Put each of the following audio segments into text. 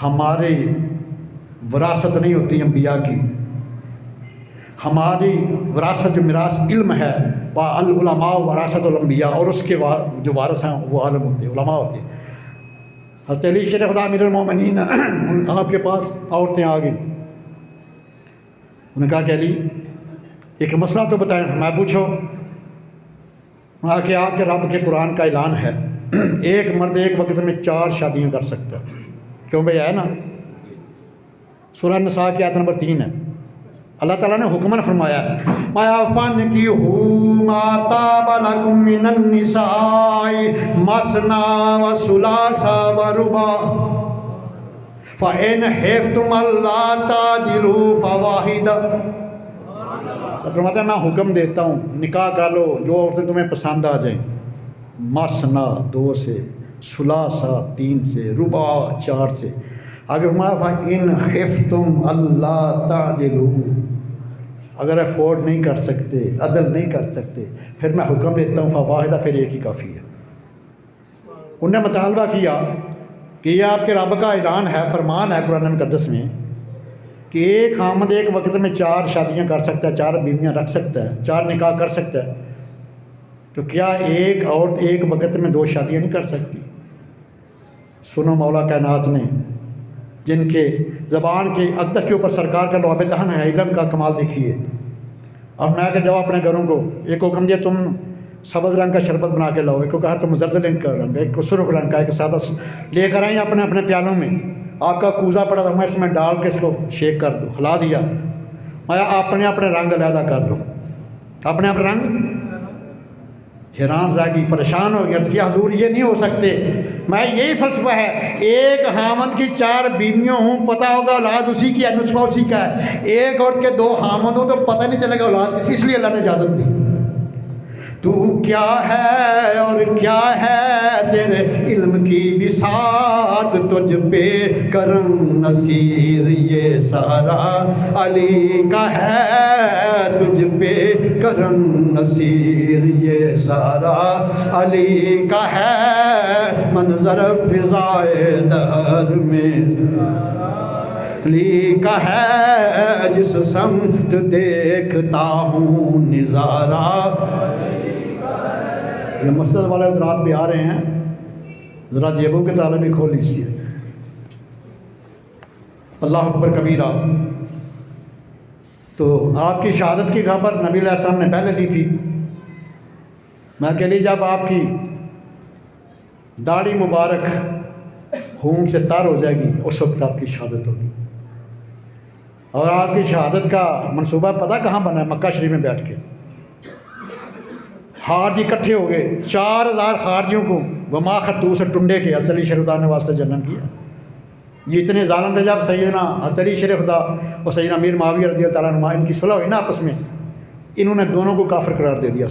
हमारी विरासत नहीं होती अंबिया की, हमारी विरासत जो मिरास इल्म है अल उलमा वरासतुल अंबिया, और उसके जो वारिस हैं वो आलम होते हैं, उलमा होते हैं। हज़रत अली शेर खुदा अमीरुल मोमिनीन आपके पास औरतें आ गई, उन्होंने कहा कि अली एक मसला तो बताएं। मैं पूछो। कि आपके रब के कुरान का ऐलान है एक मर्द एक वक्त में 4 शादियाँ कर सकता है। क्यों भाई है ना, सूरह निसा की आयत नंबर 3 है। अल्लाह ताला ने हुक्मन फरमाया मायाफन की माता बलकुम मिनन निसाई मसना व सुलासा व रुबा फ़इन हिफ्तुम अल्ला तादिलू फ़वाहिदा। मतलब मैं हुक्म देता हूँ निकाह कर लो जो औरतें तुम्हें पसंद आ जाएं, मसना 2 से, सुलासा 3 से, रुबा 4 से। आगे इन हिफ्तुम अल्लाह तादिलू, अगर अफोर्ड नहीं कर सकते, अदल नहीं कर सकते, फिर मैं हुक्म देता हूँ फ़वाहिदा, फिर एक ही काफ़ी है। उन्हें मुतालबा किया कि यह आपके रब का ऐलान है, फरमान है कुरान मुक़द्दस में कि एक हामद एक वक्त में 4 शादियाँ कर सकता है, 4 बीवियाँ रख सकता है, 4 निकाह कर सकता है, तो क्या एक औरत एक वक्त में 2 शादियाँ नहीं कर सकती? सुनो मौला कायनात ने जिनके ज़बान के अक़दस के ऊपर सरकार का लौब दहन है, इल्म का कमाल देखिए। और मैं के जाओ अपने घरों को, एक को हुक्म दिया तुम सब्ज़ रंग का शरबत बना के लाओ, एक को कहा तुम जर्द रंग का रंग, एक को सुर्ख रंग का, एक सादा लेकर आए अपने अपने प्यालों में। आपका कूज़ा पड़ा था, मैं इसमें डाल के इसको शेक कर दो, हिला दिया। मैं अपने अपने रंग अलहदा कर लो, अपने अपने रंग। हैरान रह गई, परेशान हो गया, कि हुजूर ये नहीं हो सकते। मैं यही फ़लसफ़ा है, एक हामद की 4 बीवियों हूँ, पता होगा औलाद उसी की है, नुस्खा उसी का है। एक औरत के 2 हामद हो तो पता नहीं चलेगा औलाद किसकी, इसलिए अल्लाह ने इजाज़त दी। तू क्या है और क्या है तेरे इल्म की बिसात, तुझ पे करम नसीर ये सारा अली का है, तुझ पे करम नसीर ये सारा अली का है। मंजर फिजाए दर में अली का है, जिस समत देखता हूँ निज़ारा। ये मस्जिद वाले हज़रात भी आ रहे हैं, ज़रा जेबों के ताले भी खोल लीजिए। अल्लाह अकबर कबीरा। तो आपकी शहादत की खबर नबी अलैहि सलाम ने पहले दी थी। मैं कह ली जब आपकी दाढ़ी मुबारक खून से तर हो जाएगी उस वक्त आपकी शहादत होगी। और आपकी शहादत का मंसूबा पता कहाँ बना है? मक्का शरीफ में बैठ के खारजी इकट्ठे हो गए, 4000 खारजियों को वमा खरतूस से टुंडे के असली शेर ने वास्ते जन्म किया। ये इतने जालिम थे, जब सैयदना असली शेर खुदा और सैयदना मीर माविया रज़ी अल्लाह तआला अन्हु इनकी सुलह हुई ना आपस में, इन्होंने दोनों को काफिर करार दे दिया।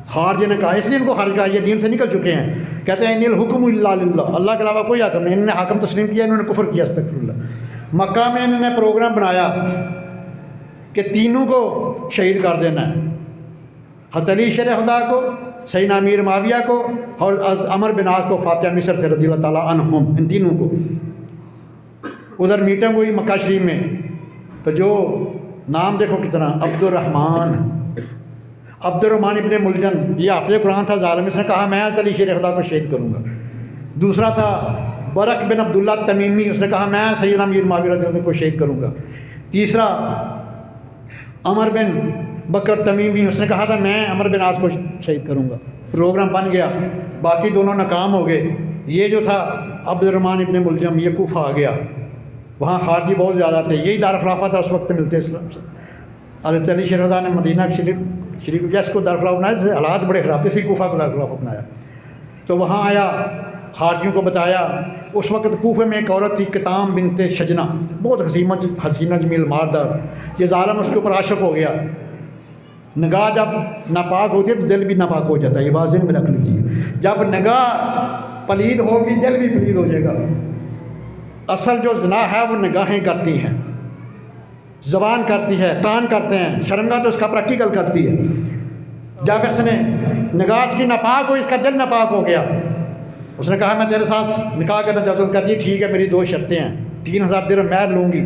खारजी ने कहा, इसलिए इनको खारिज कहा, ये दीन से निकल चुके हैं। कहते हैं इनिल हुक्मु इल्ला लिल्लाह, अल्लाह के अलावा कोई हाकिम नहीं। इन्होंने हाकिम तस्लीम किया, इन्होंने कुफर किया, अस्तगफिरुल्लाह। मक्का में इन्होंने प्रोग्राम बनाया कि तीनों को शहीद कर देना है, हज़रत अली शेर खुदा को, सैयदना अमीर माविया को और अमर बिन आस को, फातिहा मिस्र से रज़ी अल्लाह ताला अन्हुम, इन तीनों को। उधर मीटिंग हुई मक्का शरीफ में, तो जो नाम देखो कितना, अब्दुर्रहमान इब्ने मुलजम, ये हाफ़िज़ कुरान था ज़ालिम, इसने कहा मैं अली शेर खुदा को शहीद करूँगा। दूसरा था बरक बिन अब्दुल्ला तमीमी, उसने कहा मैं सैयदना अमीर माविया रज़ी अल्लाह को शहीद करूँगा। तीसरा अमर बिन बकर तमीमी, उसने कहा था मैं अमर बिन आस को शहीद करूँगा। प्रोग्राम बन गया, बाकी दोनों नाकाम हो गए। ये जो था अब्दुर्रहमान इब्ने मुलजम, ये कूफा आ गया, वहाँ खारजी बहुत ज़्यादा थे, यही दार खिलाफा था उस वक्त मिलते इस्लाम से। हज़रत अली शेर खुदा ने मदीना शरीफ जिसको दार खिलाफा बनाया, जैसे हालात बड़े ख़राब थे, इसी कूफा को दार खिलाफा बनाया। तो वहाँ आया, खारजियों को बताया। उस वक्त कूफे में एक औरत थी किताम बिनते शजना, बहुत हसीना जमील मारदार। ये ज़ालिम उसके ऊपर आशिक हो गया। निगाह जब नापाक होती है तो दिल भी नापाक हो जाता है, ये बात ज़हन में रख लीजिए। जब निगाह पलीद होगी दिल भी पलीद हो जाएगा। असल जो ज़िना है वो निगाहें करती हैं, ज़बान करती है, कान करते हैं, शर्मगाह तो इसका प्रैक्टिकल करती है। जब इसने निगाह की नापाक हो, इसका दिल नापाक हो गया, उसने कहा मैं तेरे साथ निकाह करना चाहता हूँ। कहती है ठीक है, मेरी 2 शर्तें हैं। 3000 दिरहम महर लूँगी,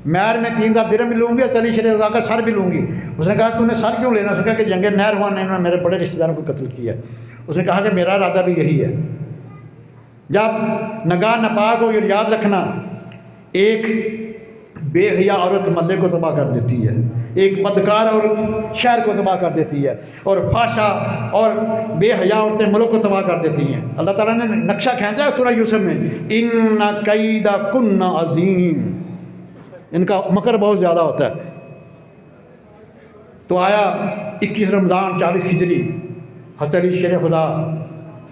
महर में 3000 दिरहम भी लूँगी और चली शेर खुदा का सर भी लूँगी। उसने कहा तूने सर क्यों लेना? उसने कहा कि जंग नहरवान ने इन्होंने मेरे बड़े रिश्तेदारों को कत्ल किया। उसने कहा कि मेरा इरादा भी यही है। जब नगाह नपाक हो, ये याद रखना, एक बेहया औरत महल्ले को तबाह कर देती है, एक बदकार औरत शहर को तबाह कर देती है, और फाशा और बेहया औरतें मुल्क को तबाह कर देती हैं। अल्लाह ताला ने नक्शा खींचा है सूरह यूसुफ में, इन्ना कैदा कुन्ना अजीम, इनका मकर बहुत ज़्यादा होता है। तो आया 21 रमज़ान 40 हिजरी, हज़रत अली शेर खुदा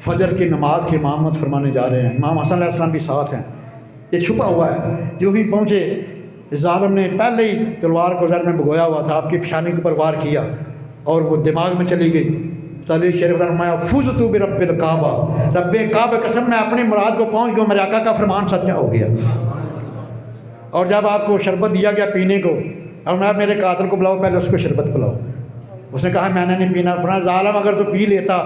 फजर की नमाज की इमामत फरमाने जा रहे हैं। इमाम हसन अलैहिस्सलाम भी साथ हैं। ये छुपा हुआ है। जो ही पहुँचे, ज़ालिम ने पहले ही तलवार को ज़र में भगोया हुआ था, आपकी पेशानी के ऊपर वार किया और वो दिमाग में चली गई। अली शेर खुदा फरमाया फुज़तु बिरब्बिल काबा, रब्बे काबा कसम मैं अपनी मुराद को पहुँच गया, मेरे आका का फरमान सच्चा हो गया। और जब आपको शरबत दिया गया पीने को, और मैं मेरे कातिल को बुलाओ, पहले उसको शरबत पिलाओ। उसने कहा मैंने नहीं पीना। फरमाया ज़ालिम अगर तो पी लेता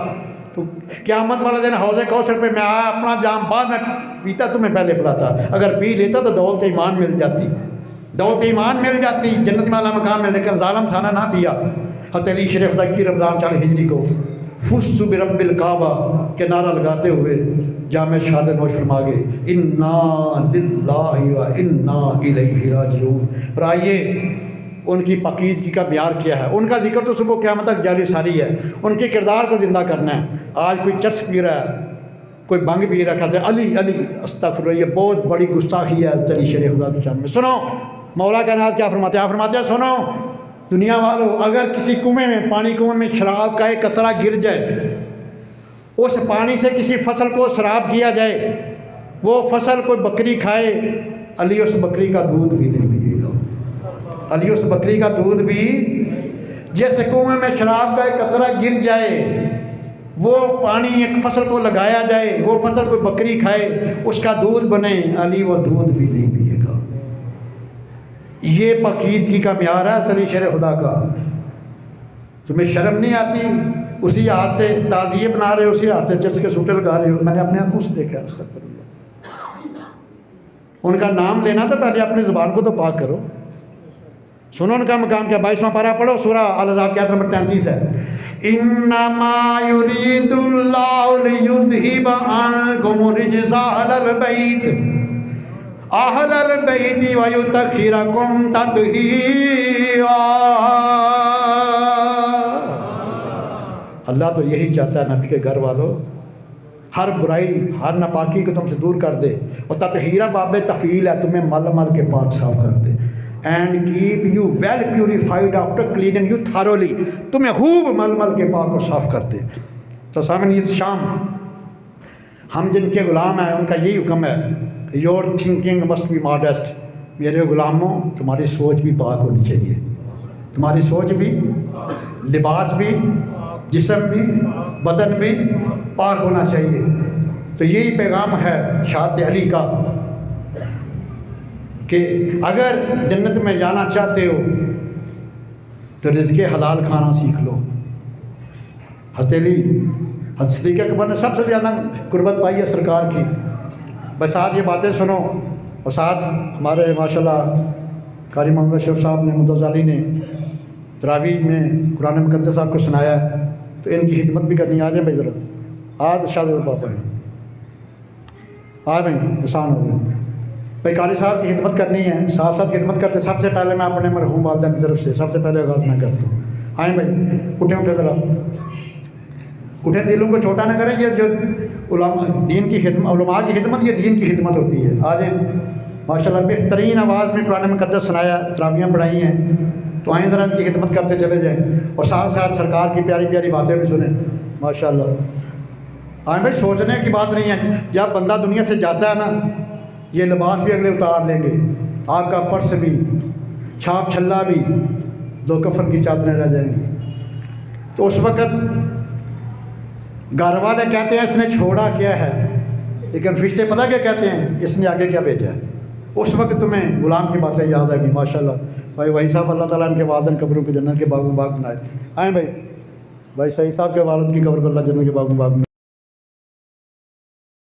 तो क़यामत वाले दिन हौज़े कौसर पे मैं आया, अपना जाम बाद में पीता, तुम्हें पहले पिलाता। अगर पी लेता तो दौलत ईमान मिल जाती, दौलत ईमान मिल जाती, जन्नत में आला मकाम मिल। लेकिन ज़ालिम था ना पिया। हज़रत अली शेर खुदा की रमज़ान 40 हिजरी को फुज़्तु बिरब्बिल काबा के नारा लगाते हुए जामे शहादत नोश फरमा गए, इन्ना लिल्लाहि व इन्ना इलैहि राजिऊन। और आइए उनकी पाकीज़गी का बयान किया है। उनका जिक्र तो सुबह क़यामत तक जारी सारी है। उनके किरदार को ज़िंदा करना है। आज कोई चर्च पी रहा है, कोई भंग पी रखा था, अली अली अस्तग़फिरुल्लाह, ये बहुत बड़ी गुस्ताखी है अली शेर खुदा की शान में। सुनो मौला का नाज क्या फरमाते हैं? आप फरमाते हैं सुनो दुनिया वालों, अगर किसी कुएँ में, पानी कुएँ में शराब का एक कतरा गिर जाए, उस पानी से किसी फसल को शराब किया जाए, वो फसल कोई बकरी खाए, अली उस बकरी का दूध भी नहीं पिएगा। अली उस बकरी का दूध भी, जैसे कुएं में शराब का एक कतरा गिर जाए, वो पानी एक फसल को लगाया जाए, वो फसल कोई बकरी खाए, उसका दूध बने, अली वो दूध भी नहीं पिएगा। ये पाकीज़गी का म्यार है अली शेर खुदा का। तुम्हें शर्म नहीं आती? उसी हाथ से ताज़िए बना रहे हो, उसी हाथ से चर्च के सूटे लगा रहे हो। मैंने अपने आंखों से देखा है। उनका नाम लेना तो पहले अपनी ज़ुबान को तो पाक करो। सुनो उनका मकाम क्या। 22वां पारा पढ़ो, सूरह अल-अहज़ाब की आयत नंबर 33 है। इन्नमा युरीदुल्लाहु लियुज़हिबा अन्कुम रिजसा अहलल बैत अहलल बैति व युतहिरकुम तत्हीरा। अल्लाह तो यही चाहता है नबी के घर वालों, हर बुराई, हर नापाकी को तुमसे दूर कर दे, और तत्हीरा बाब तफ़ील है, तुम्हें मल मल के पाक साफ कर दे। And keep you well purified after cleaning you thoroughly, तुम्हें खूब मल मल के पाक को साफ कर दे। तो सामने इस शाम हम जिनके ग़ुलाम हैं उनका यही हुक्म है, your thinking must be modest. मेरे ग़ुलामों, तुम्हारी सोच भी पाक होनी चाहिए। तुम्हारी सोच भी, लिबास भी, जिस्म भी, बदन भी पाक होना चाहिए। तो यही पैगाम है शात अली का कि अगर जन्नत में जाना चाहते हो तो रिज़्क़ हलाल खाना सीख लो। हज़रत अली, हज़रत सिद्दीक़ अकबर ने सबसे ज़्यादा कुर्बत पाई है सरकार की। बस साथ ये बातें सुनो, और साथ हमारे माशाल्लाह कारी मोहम्मद शरीफ साहब ने, मुद्दत ने तरावी में कुरान मुक़द्दस आपको सुनाया, तो इनकी खिदमत भी करनी। आ जाए भाई ज़रा, आज शायद पापा है, आ भाई आसान हो गए भाई। कारी साहब की खिदमत करनी है, साथ साथ खिदमत करते। सबसे पहले मैं अपने मरहूम वालिदैन की तरफ से सबसे पहले आगाज़ मैं करता हूँ। आए भाई, उठे उठे ज़रा, उठे, दिलों को छोटा ना करें। ये जो दीन की खिदमत, उलमा की खिदमत, ये दीन की खिदमत होती है। आज माशाल्लाह बेहतरीन आवाज़ में कुरान मुक़द्दस सुनाया, तरावियाँ पढ़ाई हैं, तो आएँ ज़रा इनकी खिदमत करते चले जाएँ, और साथ साथ सरकार की प्यारी प्यारी बातें भी सुने माशाल्लाह। हाँ भाई, सोचने की बात नहीं है। जब बंदा दुनिया से जाता है ना, ये लिबास भी अगले उतार लेंगे, आपका पर्स भी, छाप छल्ला भी, दो कफन की चादरें रह जाएंगी। तो उस वक़्त घर वाले कहते हैं इसने छोड़ा क्या है, लेकिन रिश्ते पता क्या कहते हैं, इसने आगे क्या भेजा है। उस वक्त तुम्हें गुलाम की बातें याद आएगी माशाल्लाह। भाई वही साहब, अल्लाह ताला इनके वादन कब्रों की जन्नत के बागों बाग बनाए। आए भाई, भाई सही साहब के वालिद की कब्र को अल्लाह जन्नत के बागों बाग